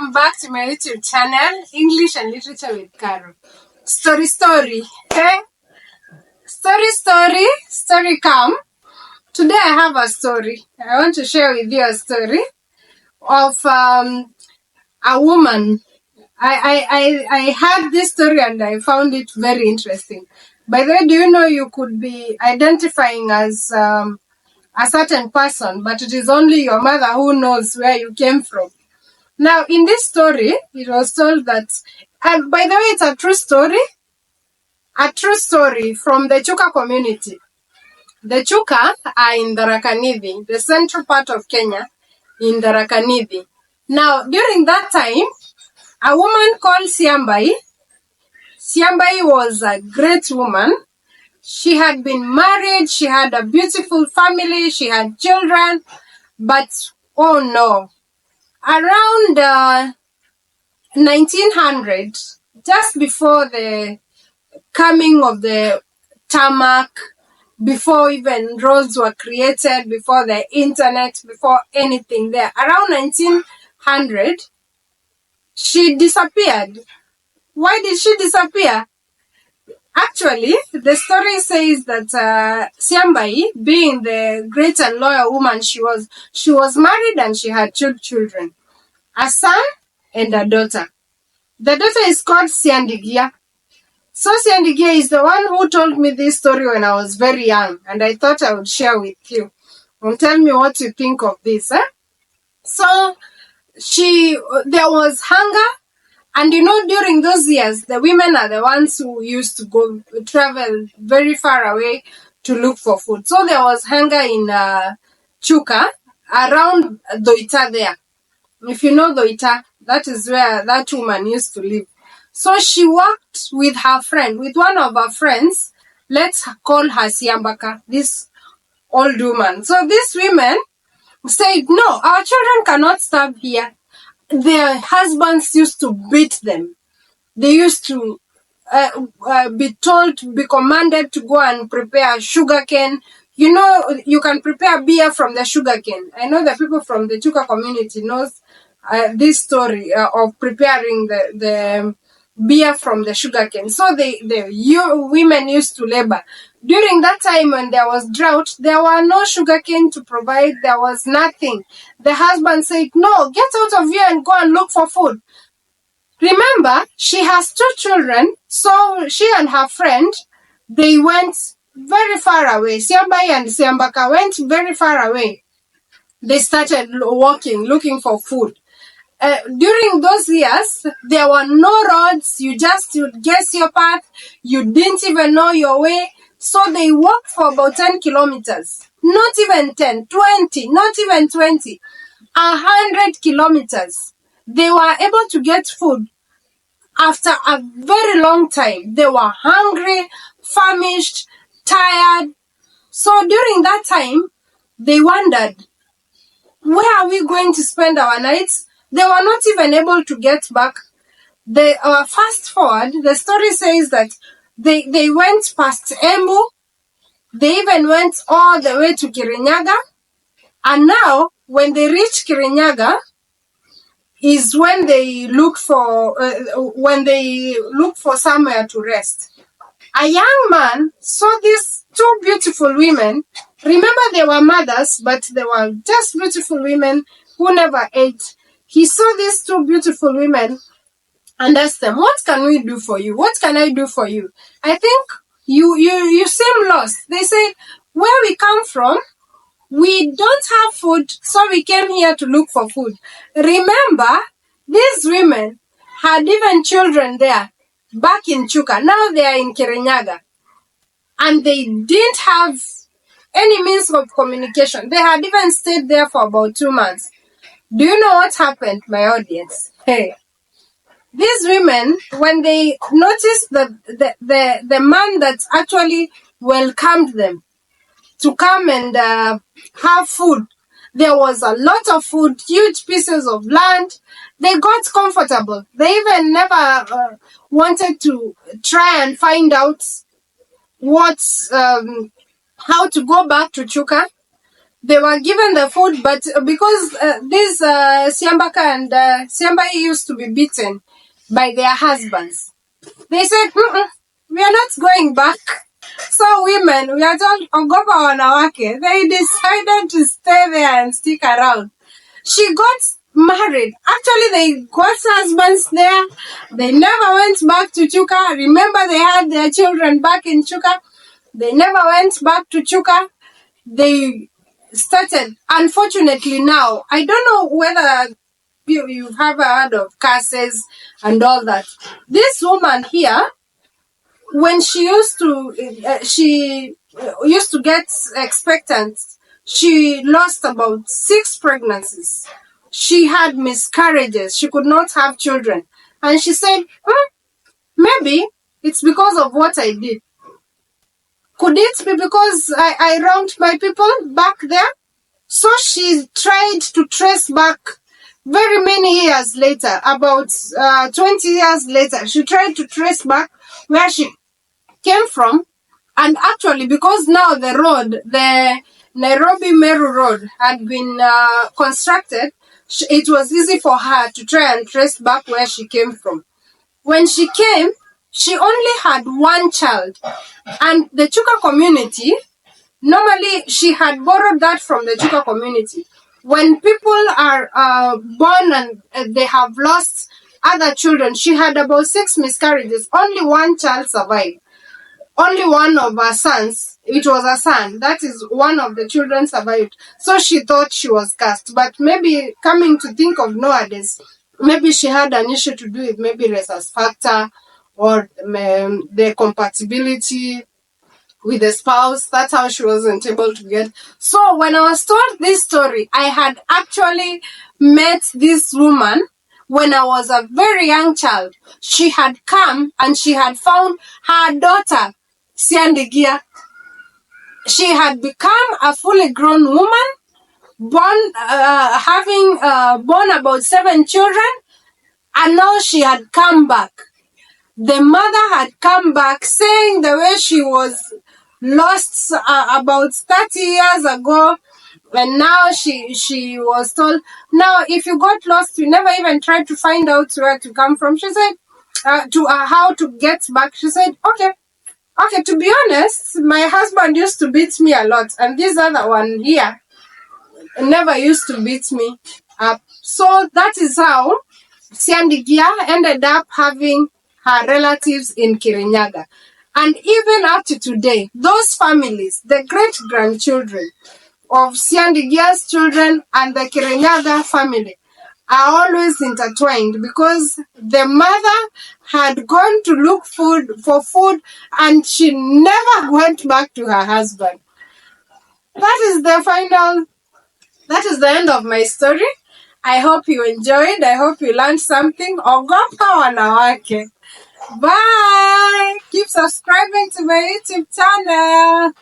welcome back to my YouTube channel, English and Literature with Carol. Story, okay? Story come. Today I have a story. I want to share with you a story of a woman. I heard this story and I found it very interesting. By the way, do you know you could be identifying as a certain person, but it is only your mother who knows where you came from. Now, in this story, it was told that, and by the way, it's a true story from the Chuka community. The Chuka are in the Rakanithi, the central part of Kenya, in the Rakanithi. Now, during that time, a woman called Ciambai was a great woman. She had been married, she had a beautiful family, she had children, but, oh no, around 1900, just before the coming of the tarmac, before even roads were created, before the internet, before anything there, around 1900, she disappeared. Why did she disappear? Actually, the story says that Ciambai, being the great and loyal woman she was married and she had two children, a son and a daughter. The daughter is called Ciandigia. So Ciandigia is the one who told me this story when I was very young, and I thought I would share with you. And tell me what you think of this. So there was hunger. And you know, during those years, the women are the ones who used to travel very far away to look for food. So there was hunger in Chuka, around Thuita there. If you know Thuita, that is where that woman used to live. So she walked with her friend, with one of her friends. Let's call her Ciambaka, this old woman. So these women said, no, our children cannot starve here. Their husbands used to beat them. They used to be commanded to go and prepare sugarcane. You know, you can prepare beer from the sugarcane. I know the people from the Chuka community knows this story of preparing the beer from the sugarcane. So the women used to labor. During that time when there was drought, there were no sugarcane to provide. There was nothing. The husband said, no, get out of here and go and look for food. Remember, she has two children. So she and her friend, they went very far away. Ciambai and Ciambaka went very far away. They started walking, looking for food. During those years, there were no roads. You'd guess your path. You didn't even know your way. So they walked for about 10 kilometers. Not even 10, 20, not even 20. 100 kilometers. They were able to get food after a very long time. They were hungry, famished, tired. So during that time, they wondered, where are we going to spend our nights? They were not even able to get back. They fast forward, the story says that they went past Embu. They even went all the way to Kirinyaga. And now, when they reach Kirinyaga, is when they look for somewhere to rest. A young man saw these two beautiful women. Remember, they were mothers, but they were just beautiful women who never ate. He saw these two beautiful women and asked them, what can we do for you? What can I do for you? I think you seem lost. They said, where we come from, we don't have food, so we came here to look for food. Remember, these women had even children there, back in Chuka. Now they are in Kirinyaga. And they didn't have any means of communication. They had even stayed there for about 2 months. Do you know what happened, my audience? Hey. These women, when they noticed the man that actually welcomed them to come and have food, there was a lot of food, huge pieces of land. They got comfortable. They even never wanted to try and find out how to go back to Chuka. They were given the food, but because these Ciambaka and Ciambai used to be beaten by their husbands, they said, we are not going back. So women, we are told, Ogopa wanawake. They decided to stay there and stick around. She got married. Actually, they got husbands there. They never went back to Chuka. Remember, they had their children back in Chuka. They never went back to Chuka. They started, unfortunately now, I don't know whether you have heard of curses and all that. This woman here, when she used to get expectant, she lost about 6 pregnancies. She had miscarriages. She could not have children. And she said, maybe it's because of what I did. Could it be because I wronged my people back there? So she tried to trace back very many years later, about 20 years later. She tried to trace back where she came from. And actually, because now the road, the Nairobi-Meru road had been constructed, it was easy for her to try and trace back where she came from. When she came, she only had 1 child. And the Chuka community, normally she had borrowed that from the Chuka community. When people are born and they have lost other children, she had about 6 miscarriages. Only 1 child survived. Only one of her sons, it was a son, that is one of the children survived. So she thought she was cursed. But maybe coming to think of nowadays, maybe she had an issue to do with maybe rhesus factor or the compatibility with the spouse. That's how she wasn't able to get. So when I was told this story, I had actually met this woman when I was a very young child. She had come and she had found her daughter, Ciandigia. She had become a fully grown woman, having born about 7 children, and now she had come back. The mother had come back saying the way she was lost about 30 years ago, and now she was told, now if you got lost, you never even tried to find out where to come from. She said, how to get back. She said, okay, to be honest, my husband used to beat me a lot, and this other one here never used to beat me up. So that is how Ciandigia ended up having her relatives in Kirinyaga. And even up to today, those families, the great-grandchildren of Ciandigia's children and the Kirinyaga family, are always intertwined because the mother had gone to look for food and she never went back to her husband. That is the end of my story. I hope you enjoyed. I hope you learned something. Ogopa wanawake. Bye. Keep subscribing to my YouTube channel.